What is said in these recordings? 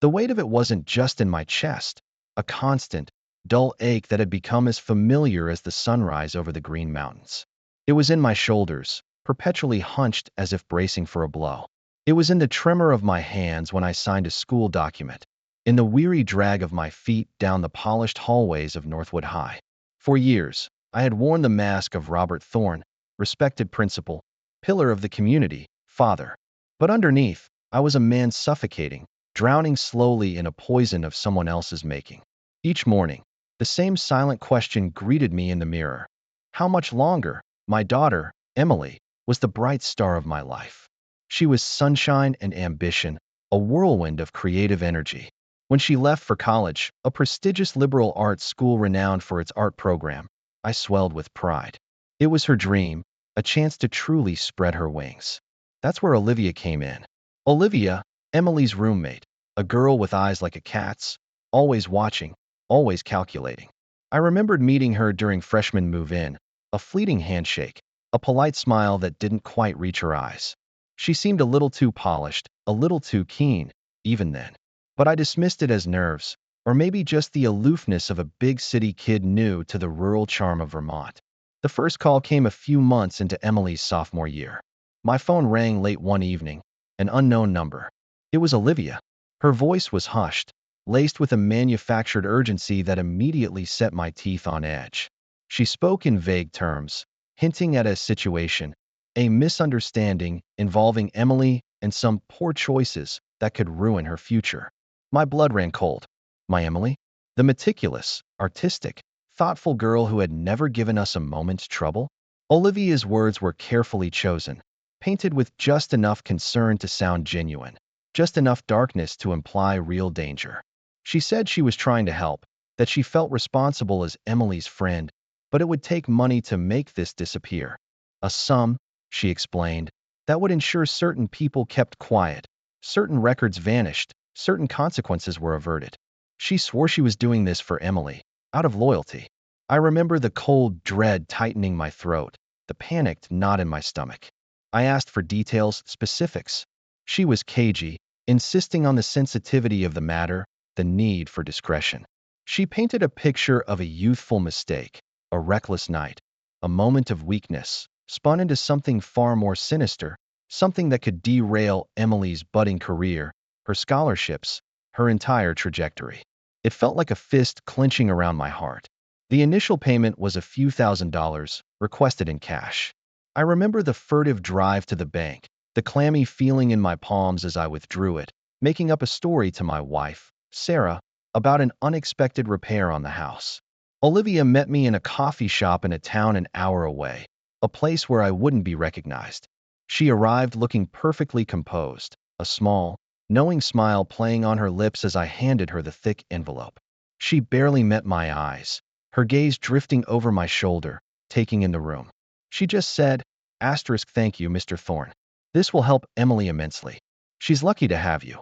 The weight of it wasn't just in my chest, a constant, dull ache that had become as familiar as the sunrise over the Green Mountains. It was in my shoulders, perpetually hunched as if bracing for a blow. It was in the tremor of my hands when I signed a school document, in the weary drag of my feet down the polished hallways of Northwood High. For years, I had worn the mask of Robert Thorne, respected principal, pillar of the community, father. But underneath, I was a man suffocating, drowning slowly in a poison of someone else's making. Each morning, the same silent question greeted me in the mirror. How much longer? My daughter, Emily, was the bright star of my life. She was sunshine and ambition, a whirlwind of creative energy. When she left for college, a prestigious liberal arts school renowned for its art program, I swelled with pride. It was her dream, a chance to truly spread her wings. That's where Olivia came in. Olivia, Emily's roommate, a girl with eyes like a cat's, always watching, always calculating. I remembered meeting her during freshman move-in, a fleeting handshake, a polite smile that didn't quite reach her eyes. She seemed a little too polished, a little too keen, even then. But I dismissed it as nerves, or maybe just the aloofness of a big city kid new to the rural charm of Vermont. The first call came a few months into Emily's sophomore year. My phone rang late one evening, an unknown number. It was Olivia. Her voice was hushed, laced with a manufactured urgency that immediately set my teeth on edge. She spoke in vague terms, hinting at a situation, a misunderstanding involving Emily and some poor choices that could ruin her future. My blood ran cold. My Emily? The meticulous, artistic, thoughtful girl who had never given us a moment's trouble? Olivia's words were carefully chosen, painted with just enough concern to sound genuine, just enough darkness to imply real danger. She said she was trying to help, that she felt responsible as Emily's friend, but it would take money to make this disappear. A sum, she explained, that would ensure certain people kept quiet, certain records vanished, certain consequences were averted. She swore she was doing this for Emily, out of loyalty. I remember the cold dread tightening my throat, the panicked knot in my stomach. I asked for details, specifics. She was cagey, insisting on the sensitivity of the matter, the need for discretion. She painted a picture of a youthful mistake, a reckless night, a moment of weakness, spun into something far more sinister, something that could derail Emily's budding career, her scholarships, her entire trajectory. It felt like a fist clenching around my heart. The initial payment was a few $1,000s, requested in cash. I remember the furtive drive to the bank, the clammy feeling in my palms as I withdrew it, making up a story to my wife, Sarah, about an unexpected repair on the house. Olivia met me in a coffee shop in a town an hour away, a place where I wouldn't be recognized. She arrived looking perfectly composed, a small, knowing smile playing on her lips as I handed her the thick envelope. She barely met my eyes, her gaze drifting over my shoulder, taking in the room. She just said, "Thank you, Mr. Thorne. This will help Emily immensely. She's lucky to have you."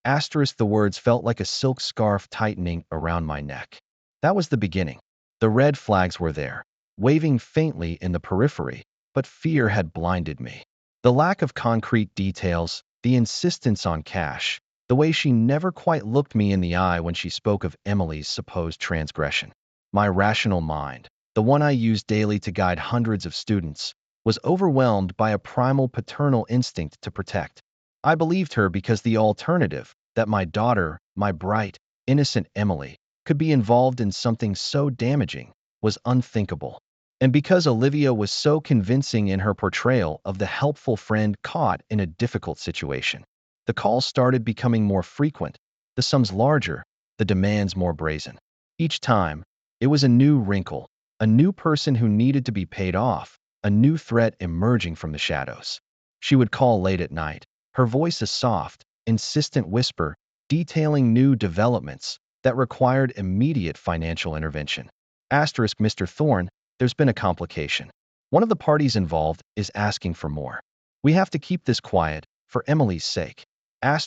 The words felt like a silk scarf tightening around my neck. That was the beginning. The red flags were there, waving faintly in the periphery, but fear had blinded me. The lack of concrete details, the insistence on cash, the way she never quite looked me in the eye when she spoke of Emily's supposed transgression. My rational mind, the one I use daily to guide hundreds of students, was overwhelmed by a primal paternal instinct to protect. I believed her because the alternative, that my daughter, my bright, innocent Emily, could be involved in something so damaging, was unthinkable. And because Olivia was so convincing in her portrayal of the helpful friend caught in a difficult situation. The calls started becoming more frequent, the sums larger, the demands more brazen. Each time, it was a new wrinkle, a new person who needed to be paid off, a new threat emerging from the shadows. She would call late at night, her voice a soft, insistent whisper, detailing new developments that required immediate financial intervention. Mr. Thorne, there's been a complication. One of the parties involved is asking for more. We have to keep this quiet, for Emily's sake. I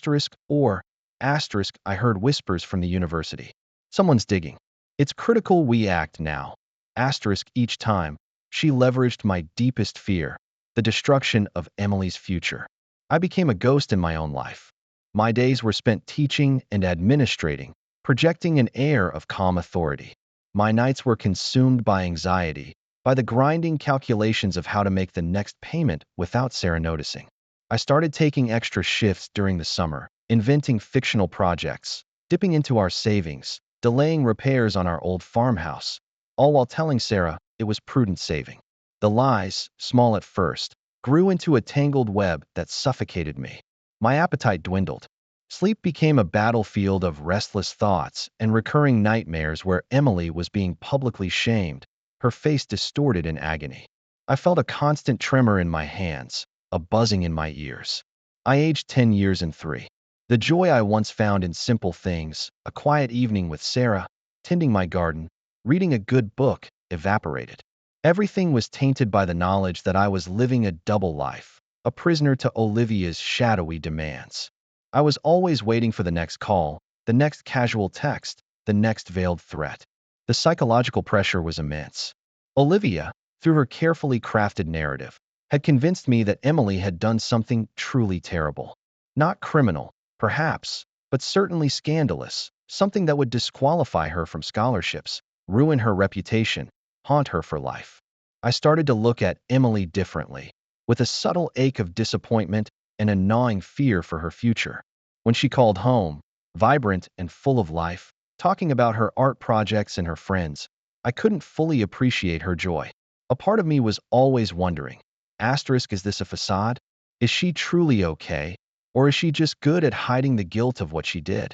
heard whispers from the university. Someone's digging. It's critical we act now. Each time, she leveraged my deepest fear, the destruction of Emily's future. I became a ghost in my own life. My days were spent teaching and administrating, projecting an air of calm authority. My nights were consumed by anxiety, by the grinding calculations of how to make the next payment without Sarah noticing. I started taking extra shifts during the summer, inventing fictional projects, dipping into our savings, delaying repairs on our old farmhouse, all while telling Sarah it was prudent saving. The lies, small at first, grew into a tangled web that suffocated me. My appetite dwindled. Sleep became a battlefield of restless thoughts and recurring nightmares where Emily was being publicly shamed, her face distorted in agony. I felt a constant tremor in my hands, a buzzing in my ears. I aged 10 years and 3. The joy I once found in simple things, a quiet evening with Sarah, tending my garden, reading a good book, evaporated. Everything was tainted by the knowledge that I was living a double life, a prisoner to Olivia's shadowy demands. I was always waiting for the next call, the next casual text, the next veiled threat. The psychological pressure was immense. Olivia, through her carefully crafted narrative, had convinced me that Emily had done something truly terrible. Not criminal, perhaps, but certainly scandalous, something that would disqualify her from scholarships, ruin her reputation, haunt her for life. I started to look at Emily differently, with a subtle ache of disappointment and a gnawing fear for her future. When she called home, vibrant and full of life, talking about her art projects and her friends, I couldn't fully appreciate her joy. A part of me was always wondering, is this a facade? Is she truly okay? Or is she just good at hiding the guilt of what she did?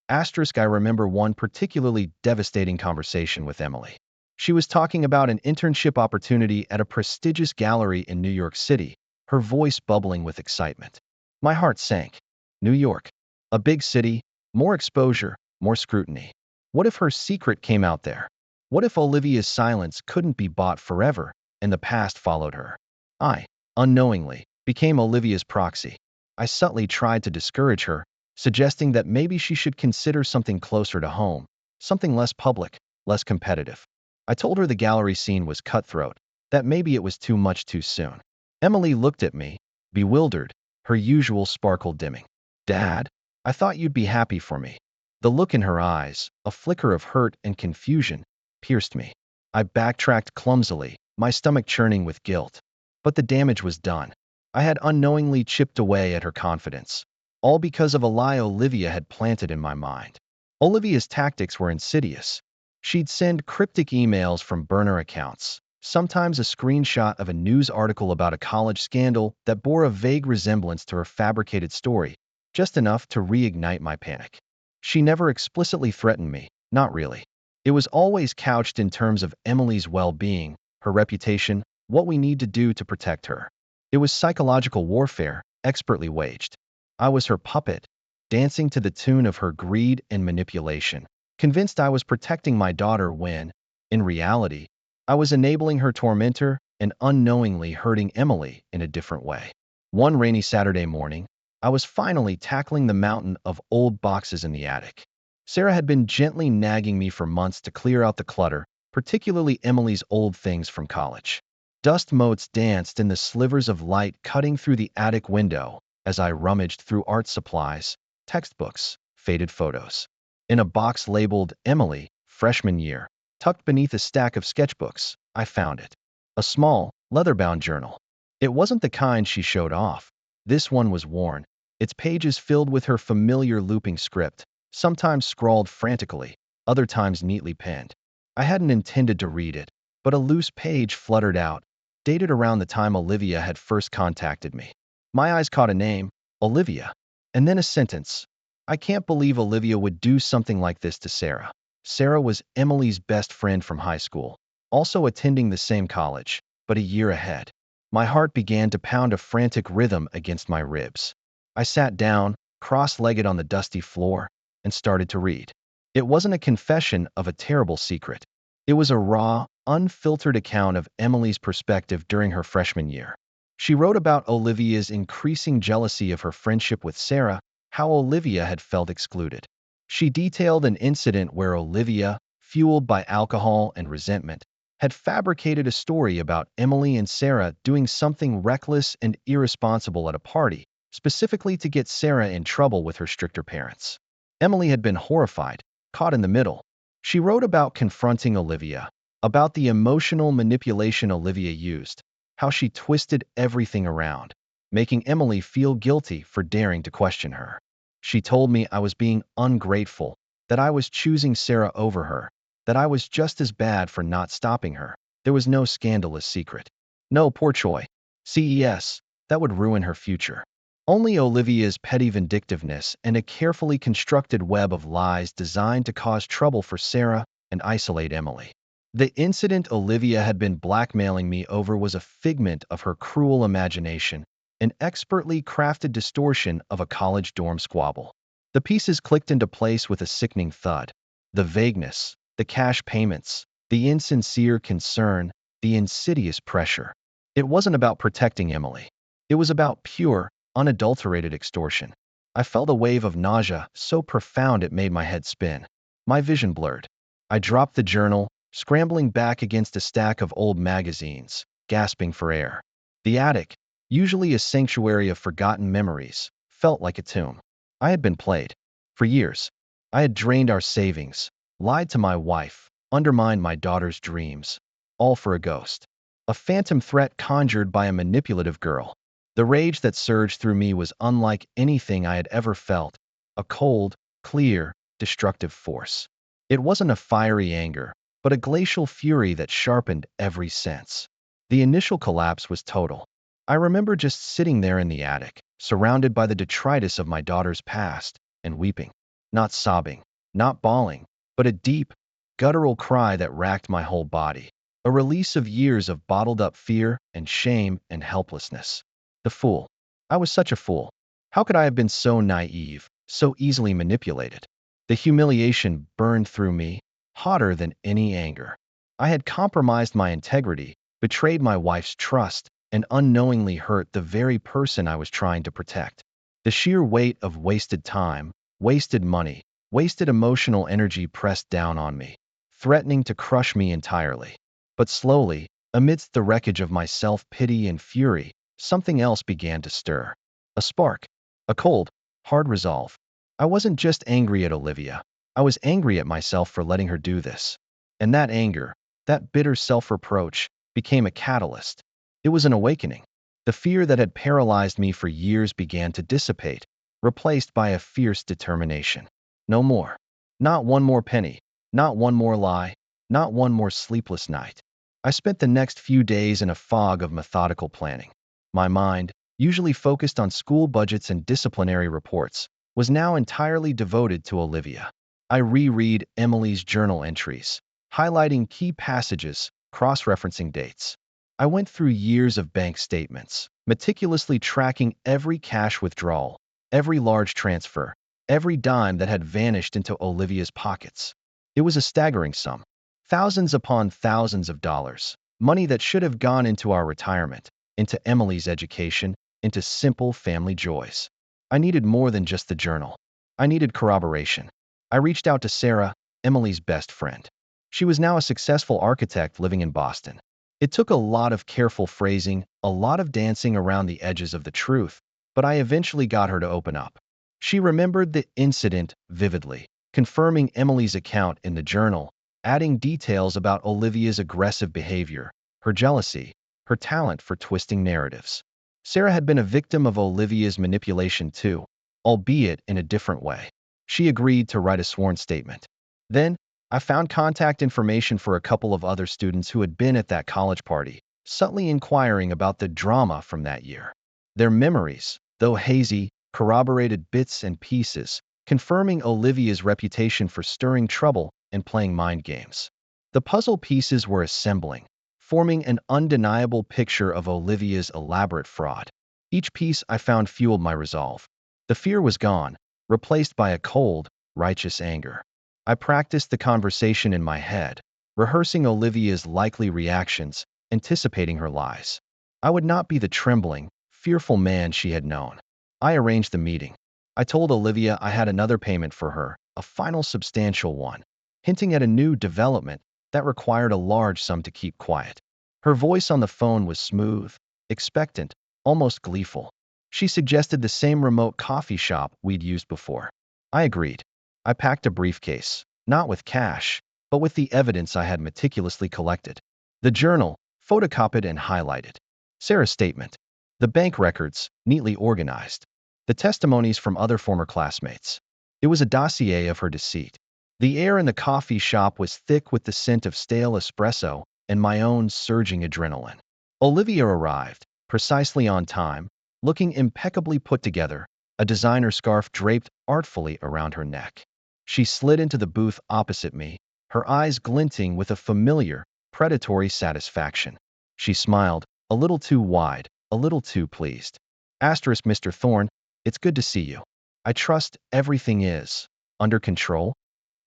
I remember one particularly devastating conversation with Emily. She was talking about an internship opportunity at a prestigious gallery in New York City, her voice bubbling with excitement. My heart sank. New York, a big city, more exposure, more scrutiny. What if her secret came out there? What if Olivia's silence couldn't be bought forever and the past followed her? I, unknowingly, became Olivia's proxy. I subtly tried to discourage her, suggesting that maybe she should consider something closer to home, something less public, less competitive. I told her the gallery scene was cutthroat, that maybe it was too much too soon. Emily looked at me, bewildered, her usual sparkle dimming. Dad, I thought you'd be happy for me. The look in her eyes, a flicker of hurt and confusion, pierced me. I backtracked clumsily, my stomach churning with guilt. But the damage was done. I had unknowingly chipped away at her confidence, all because of a lie Olivia had planted in my mind. Olivia's tactics were insidious. She'd send cryptic emails from burner accounts, sometimes a screenshot of a news article about a college scandal that bore a vague resemblance to her fabricated story, just enough to reignite my panic. She never explicitly threatened me, not really. It was always couched in terms of Emily's well-being, her reputation, what we need to do to protect her. It was psychological warfare, expertly waged. I was her puppet, dancing to the tune of her greed and manipulation, convinced I was protecting my daughter when, in reality, I was enabling her tormentor and unknowingly hurting Emily in a different way. One rainy Saturday morning, I was finally tackling the mountain of old boxes in the attic. Sarah had been gently nagging me for months to clear out the clutter, particularly Emily's old things from college. Dust motes danced in the slivers of light cutting through the attic window as I rummaged through art supplies, textbooks, faded photos. In a box labeled Emily, freshman year, tucked beneath a stack of sketchbooks, I found it. A small, leather-bound journal. It wasn't the kind she showed off. This one was worn, its pages filled with her familiar looping script, sometimes scrawled frantically, other times neatly penned. I hadn't intended to read it, but a loose page fluttered out, dated around the time Olivia had first contacted me. My eyes caught a name, Olivia, and then a sentence. I can't believe Olivia would do something like this to Sarah. Sarah was Emily's best friend from high school, also attending the same college, but a year ahead. My heart began to pound a frantic rhythm against my ribs. I sat down, cross-legged on the dusty floor, and started to read. It wasn't a confession of a terrible secret. It was a raw, unfiltered account of Emily's perspective during her freshman year. She wrote about Olivia's increasing jealousy of her friendship with Sarah, how Olivia had felt excluded. She detailed an incident where Olivia, fueled by alcohol and resentment, had fabricated a story about Emily and Sarah doing something reckless and irresponsible at a party, specifically to get Sarah in trouble with her stricter parents. Emily had been horrified, caught in the middle. She wrote about confronting Olivia, about the emotional manipulation Olivia used, how she twisted everything around, making Emily feel guilty for daring to question her. She told me I was being ungrateful, that I was choosing Sarah over her, that I was just as bad for not stopping her. There was no scandalous secret. No poor choice. CES, that would ruin her future. Only Olivia's petty vindictiveness and a carefully constructed web of lies designed to cause trouble for Sarah and isolate Emily. The incident Olivia had been blackmailing me over was a figment of her cruel imagination, an expertly crafted distortion of a college dorm squabble. The pieces clicked into place with a sickening thud. The vagueness, the cash payments, the insincere concern, the insidious pressure. It wasn't about protecting Emily. It was about pure, unadulterated extortion. I felt a wave of nausea so profound it made my head spin. My vision blurred. I dropped the journal, scrambling back against a stack of old magazines, gasping for air. The attic, usually a sanctuary of forgotten memories, felt like a tomb. I had been played. For years. I had drained our savings, lied to my wife, undermined my daughter's dreams, all for a ghost. A phantom threat conjured by a manipulative girl. The rage that surged through me was unlike anything I had ever felt, a cold, clear, destructive force. It wasn't a fiery anger, but a glacial fury that sharpened every sense. The initial collapse was total. I remember just sitting there in the attic, surrounded by the detritus of my daughter's past, and weeping. Not sobbing, not bawling, but a deep, guttural cry that racked my whole body. A release of years of bottled-up fear and shame and helplessness. The fool. I was such a fool. How could I have been so naive, so easily manipulated? The humiliation burned through me, hotter than any anger. I had compromised my integrity, betrayed my wife's trust, and unknowingly hurt the very person I was trying to protect. The sheer weight of wasted time, wasted money, wasted emotional energy pressed down on me, threatening to crush me entirely. But slowly, amidst the wreckage of my self-pity and fury, something else began to stir. A spark. A cold, hard resolve. I wasn't just angry at Olivia. I was angry at myself for letting her do this. And that anger, that bitter self-reproach, became a catalyst. It was an awakening. The fear that had paralyzed me for years began to dissipate, replaced by a fierce determination. No more. Not one more penny. Not one more lie. Not one more sleepless night. I spent the next few days in a fog of methodical planning. My mind, usually focused on school budgets and disciplinary reports, was now entirely devoted to Olivia. I reread Emily's journal entries, highlighting key passages, cross-referencing dates. I went through years of bank statements, meticulously tracking every cash withdrawal, every large transfer, every dime that had vanished into Olivia's pockets. It was a staggering sum. Thousands upon thousands of dollars, money that should have gone into our retirement, into Emily's education, into simple family joys. I needed more than just the journal. I needed corroboration. I reached out to Sarah, Emily's best friend. She was now a successful architect living in Boston. It took a lot of careful phrasing, a lot of dancing around the edges of the truth, but I eventually got her to open up. She remembered the incident vividly, confirming Emily's account in the journal, adding details about Olivia's aggressive behavior, her jealousy, her talent for twisting narratives. Sarah had been a victim of Olivia's manipulation too, albeit in a different way. She agreed to write a sworn statement. Then, I found contact information for a couple of other students who had been at that college party, subtly inquiring about the drama from that year. Their memories, though hazy, corroborated bits and pieces, confirming Olivia's reputation for stirring trouble and playing mind games. The puzzle pieces were assembling, forming an undeniable picture of Olivia's elaborate fraud. Each piece I found fueled my resolve. The fear was gone, replaced by a cold, righteous anger. I practiced the conversation in my head, rehearsing Olivia's likely reactions, anticipating her lies. I would not be the trembling, fearful man she had known. I arranged the meeting. I told Olivia I had another payment for her, a final substantial one, hinting at a new development that required a large sum to keep quiet. Her voice on the phone was smooth, expectant, almost gleeful. She suggested the same remote coffee shop we'd used before. I agreed. I packed a briefcase, not with cash, but with the evidence I had meticulously collected. The journal, photocopied and highlighted. Sarah's statement. The bank records, neatly organized. The testimonies from other former classmates. It was a dossier of her deceit. The air in the coffee shop was thick with the scent of stale espresso and my own surging adrenaline. Olivia arrived, precisely on time, looking impeccably put together, a designer scarf draped artfully around her neck. She slid into the booth opposite me, her eyes glinting with a familiar, predatory satisfaction. She smiled, a little too wide, a little too pleased. Asterisk Mr. Thorne, it's good to see you. I trust everything is under control?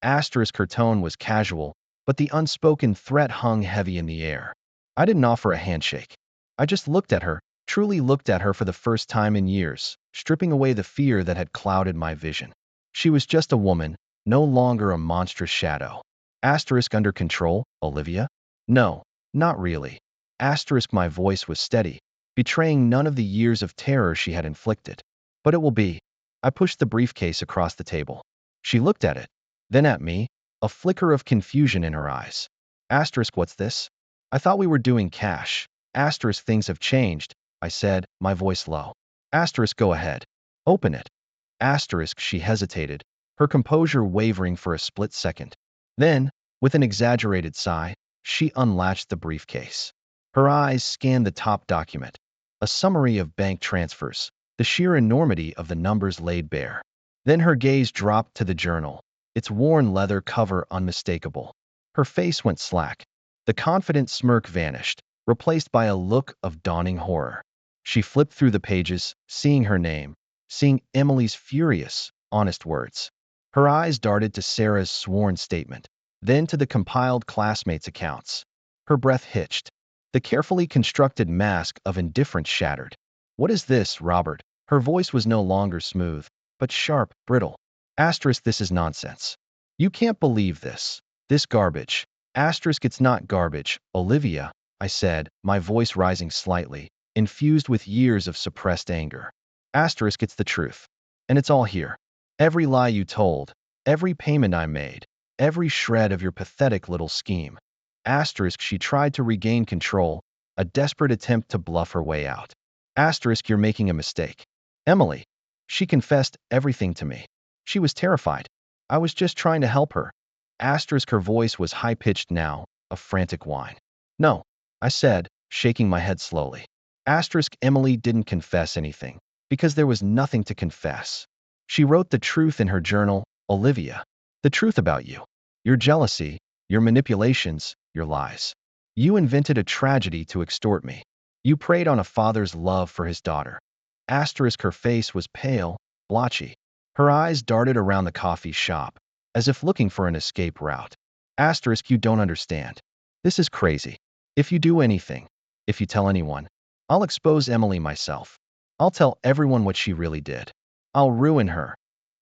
Asterisk her tone was casual, but the unspoken threat hung heavy in the air. I didn't offer a handshake. I just looked at her, truly looked at her for the first time in years, stripping away the fear that had clouded my vision. She was just a woman, no longer a monstrous shadow. Asterisk under control, Olivia? No, not really. Asterisk my voice was steady, betraying none of the years of terror she had inflicted. But it will be. I pushed the briefcase across the table. She looked at it, then at me, a flicker of confusion in her eyes. Asterisk what's this? I thought we were doing cash. Asterisk things have changed, I said, my voice low. Asterisk go ahead. Open it. Asterisk she hesitated, her composure wavering for a split second. Then, with an exaggerated sigh, she unlatched the briefcase. Her eyes scanned the top document, a summary of bank transfers, the sheer enormity of the numbers laid bare. Then her gaze dropped to the journal, its worn leather cover unmistakable. Her face went slack. The confident smirk vanished, replaced by a look of dawning horror. She flipped through the pages, seeing her name, seeing Emily's furious, honest words. Her eyes darted to Sarah's sworn statement, then to the compiled classmates' accounts. Her breath hitched. The carefully constructed mask of indifference shattered. What is this, Robert? Her voice was no longer smooth, but sharp, brittle. Asterisk this is nonsense. You can't believe this. This garbage. Asterisk it's not garbage, Olivia, I said, my voice rising slightly, infused with years of suppressed anger. Asterisk it's the truth. And it's all here. Every lie you told, every payment I made, every shred of your pathetic little scheme. Asterisk she tried to regain control, a desperate attempt to bluff her way out. Asterisk you're making a mistake. Emily. She confessed everything to me. She was terrified. I was just trying to help her. Asterisk her voice was high-pitched now, a frantic whine. No, I said, shaking my head slowly. Asterisk Emily didn't confess anything, because there was nothing to confess. She wrote the truth in her journal, Olivia. The truth about you. Your jealousy, your manipulations, your lies. You invented a tragedy to extort me. You preyed on a father's love for his daughter. Asterisk her face was pale, blotchy. Her eyes darted around the coffee shop, as if looking for an escape route. Asterisk you don't understand. This is crazy. If you do anything, if you tell anyone, I'll expose Emily myself. I'll tell everyone what she really did. I'll ruin her.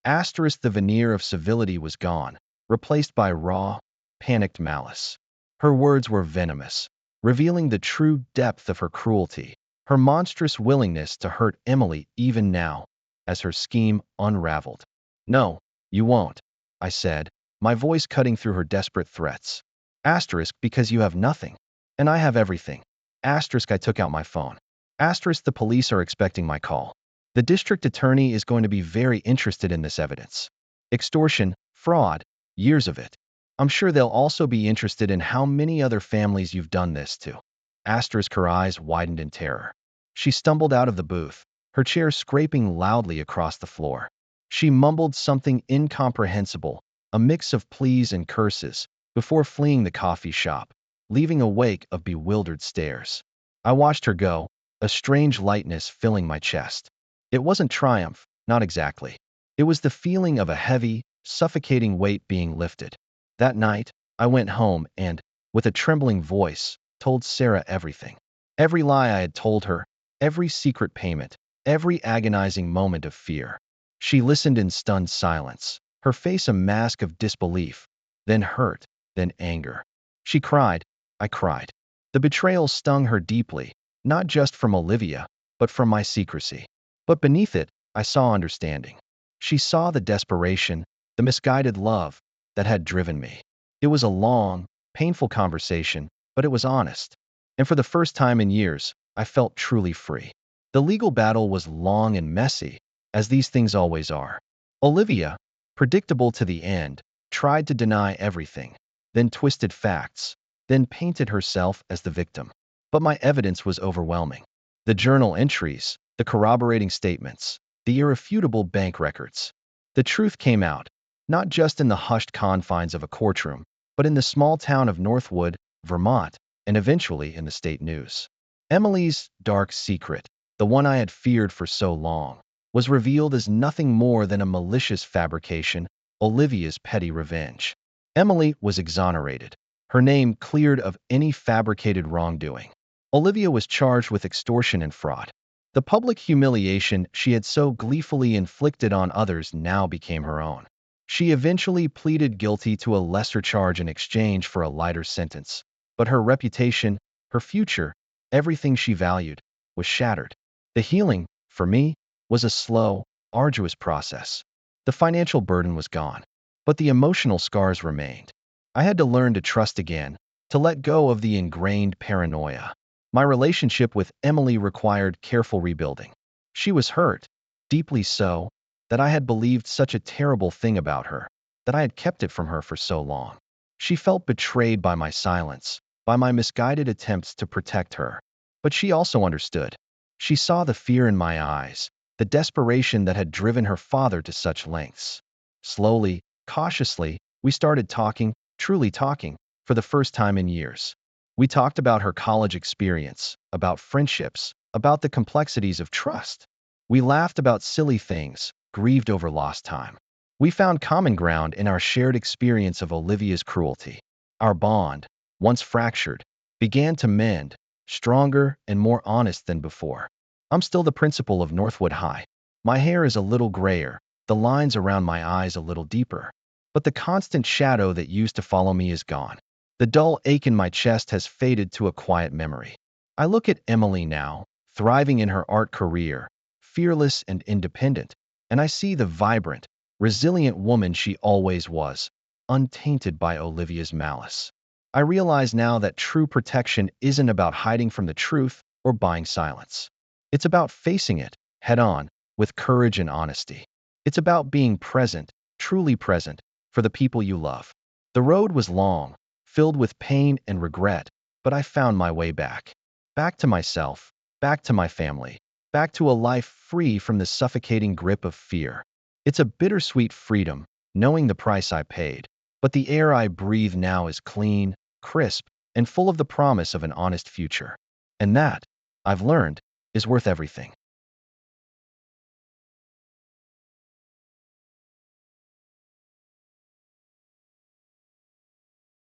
Asterisk the veneer of civility was gone, replaced by raw, panicked malice. Her words were venomous, revealing the true depth of her cruelty, her monstrous willingness to hurt Emily even now, as her scheme unraveled. No, you won't, I said, my voice cutting through her desperate threats. Asterisk because you have nothing, and I have everything. Asterisk I took out my phone. Asterisk the police are expecting my call. The district attorney is going to be very interested in this evidence. Extortion, fraud, years of it. I'm sure they'll also be interested in how many other families you've done this to. Asterisk her eyes widened in terror. She stumbled out of the booth, her chair scraping loudly across the floor. She mumbled something incomprehensible, a mix of pleas and curses, before fleeing the coffee shop, leaving a wake of bewildered stares. I watched her go, a strange lightness filling my chest. It wasn't triumph, not exactly. It was the feeling of a heavy, suffocating weight being lifted. That night, I went home and, with a trembling voice, told Sarah everything. Every lie I had told her, every secret payment, every agonizing moment of fear. She listened in stunned silence, her face a mask of disbelief, then hurt, then anger. She cried. I cried. The betrayal stung her deeply, not just from Olivia, but from my secrecy. But beneath it, I saw understanding. She saw the desperation, the misguided love that had driven me. It was a long, painful conversation, but it was honest. And for the first time in years, I felt truly free. The legal battle was long and messy, as these things always are. Olivia, predictable to the end, tried to deny everything, then twisted facts, then painted herself as the victim. But my evidence was overwhelming. The journal entries, the corroborating statements, the irrefutable bank records. The truth came out, not just in the hushed confines of a courtroom, but in the small town of Northwood, Vermont, and eventually in the state news. Emily's dark secret, the one I had feared for so long, was revealed as nothing more than a malicious fabrication, Olivia's petty revenge. Emily was exonerated, her name cleared of any fabricated wrongdoing. Olivia was charged with extortion and fraud. The public humiliation she had so gleefully inflicted on others now became her own. She eventually pleaded guilty to a lesser charge in exchange for a lighter sentence, but her reputation, her future, everything she valued, was shattered. The healing, for me, was a slow, arduous process. The financial burden was gone, but the emotional scars remained. I had to learn to trust again, to let go of the ingrained paranoia. My relationship with Emily required careful rebuilding. She was hurt, deeply so, that I had believed such a terrible thing about her, that I had kept it from her for so long. She felt betrayed by my silence, by my misguided attempts to protect her. But she also understood. She saw the fear in my eyes, the desperation that had driven her father to such lengths. Slowly, cautiously, we started talking, truly talking, for the first time in years. We talked about her college experience, about friendships, about the complexities of trust. We laughed about silly things, grieved over lost time. We found common ground in our shared experience of Olivia's cruelty. Our bond, once fractured, began to mend, stronger and more honest than before. I'm still the principal of Northwood High. My hair is a little grayer, the lines around my eyes a little deeper. But the constant shadow that used to follow me is gone. The dull ache in my chest has faded to a quiet memory. I look at Emily now, thriving in her art career, fearless and independent, and I see the vibrant, resilient woman she always was, untainted by Olivia's malice. I realize now that true protection isn't about hiding from the truth or buying silence. It's about facing it, head on, with courage and honesty. It's about being present, truly present, for the people you love. The road was long, filled with pain and regret, but I found my way back. Back to myself, back to my family, back to a life free from the suffocating grip of fear. It's a bittersweet freedom, knowing the price I paid, but the air I breathe now is clean, crisp, and full of the promise of an honest future. And that, I've learned, is worth everything.